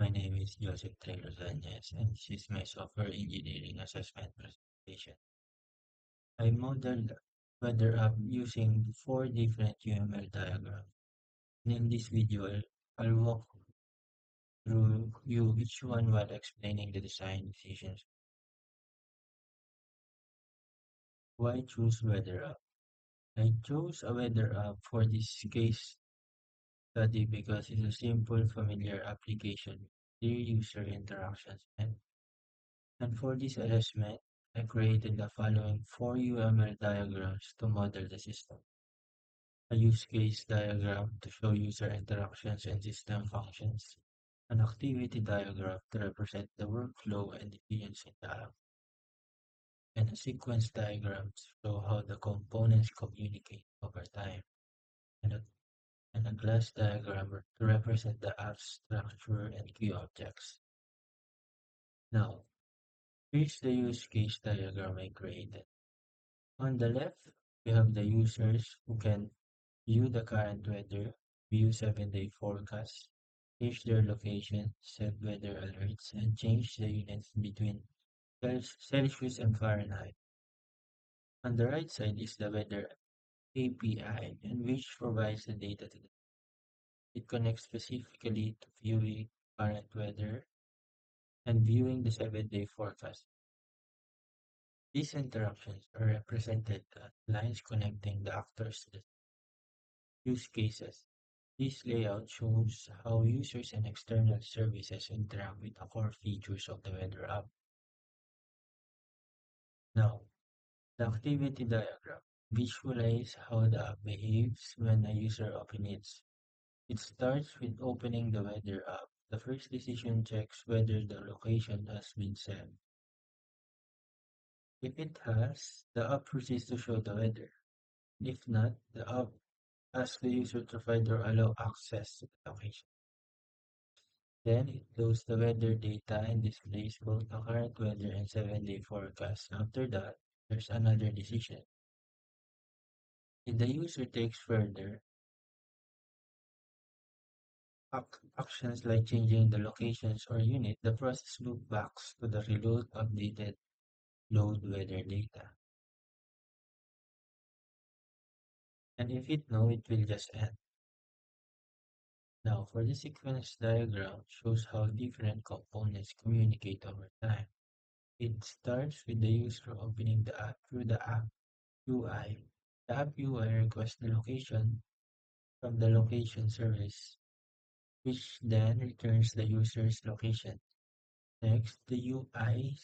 My name is Joseph Taylor Zanyes, and this is my software engineering assessment presentation. I modeled weather app using four different UML diagrams. And in this video, I'll walk through you each one while explaining the design decisions. Why choose weather app? I chose a weather app for this case study because it's a simple, familiar application, clear user interactions, and for this assessment, I created the following four UML diagrams to model the system. A use case diagram to show user interactions and system functions. An activity diagram to represent the workflow and decisions in the app. And a sequence diagram to show how the components communicate over time. And a glass diagram to represent the app's structure and key objects. Now, here's the use case diagram I created. On the left, we have the users who can view the current weather, view 7-day forecast, change their location, set weather alerts, and change the units between Celsius and Fahrenheit. On the right side is the weather API, and which provides the data to them. It connects specifically to viewing current weather and viewing the 7-day forecast. These interactions are represented as lines connecting the actors to the use cases. This layout shows how users and external services interact with the core features of the weather app. Now, the activity diagram visualizes how the app behaves when a user opens it. It starts with opening the weather app. The first decision checks whether the location has been set. If it has, the app proceeds to show the weather. If not, the app asks the user to find or allow access to the location. Then it loads the weather data and displays both the current weather and 7-day forecast. After that, there's another decision. If the user takes further actions like changing the locations or unit, the process loop backs to the reload updated load weather data. And if it no, it will just end. Now, for the sequence diagram, shows how different components communicate over time. It starts with the user opening the app through the app UI. The app UI requests the location from the location service, which then returns the user's location. Next, the UI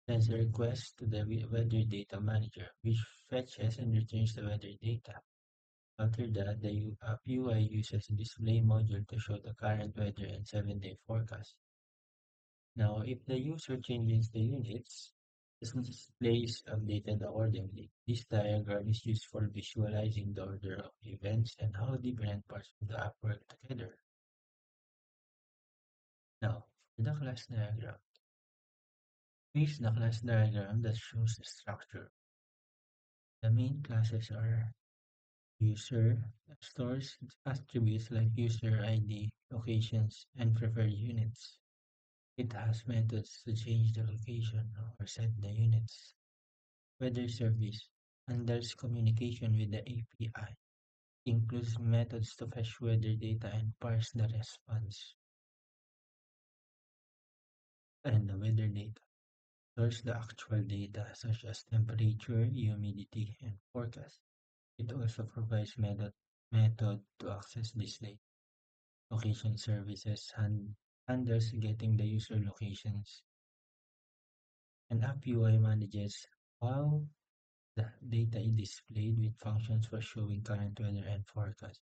sends a request to the weather data manager, which fetches and returns the weather data. After that, the app UI uses a display module to show the current weather and 7-day forecast. Now, if the user changes the units, the display is updated accordingly. This diagram is used for visualizing the order of events and how different parts of the app work together. Now, for the class diagram. Here's the class diagram that shows the structure. The main classes are user, stores attributes like user ID, locations, and preferred units. It has methods to change the location or set the units. Weather service handles communication with the API, includes methods to fetch weather data and parse the response. And the weather data stores the actual data such as temperature, humidity, and forecast. It also provides method to access this data. Location services handles getting the user locations. And App UI manages how the data is displayed with functions for showing current weather and forecast.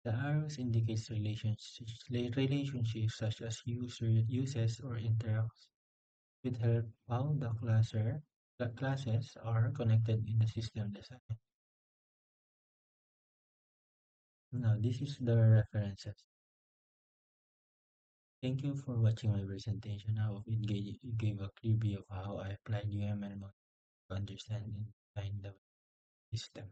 The arrows indicates relationships such as user uses or interacts with help how the classes are connected in the system design. Now this is the references. Thank you for watching my presentation. I hope it gave a clear view of how I applied UML model to understand and define the system.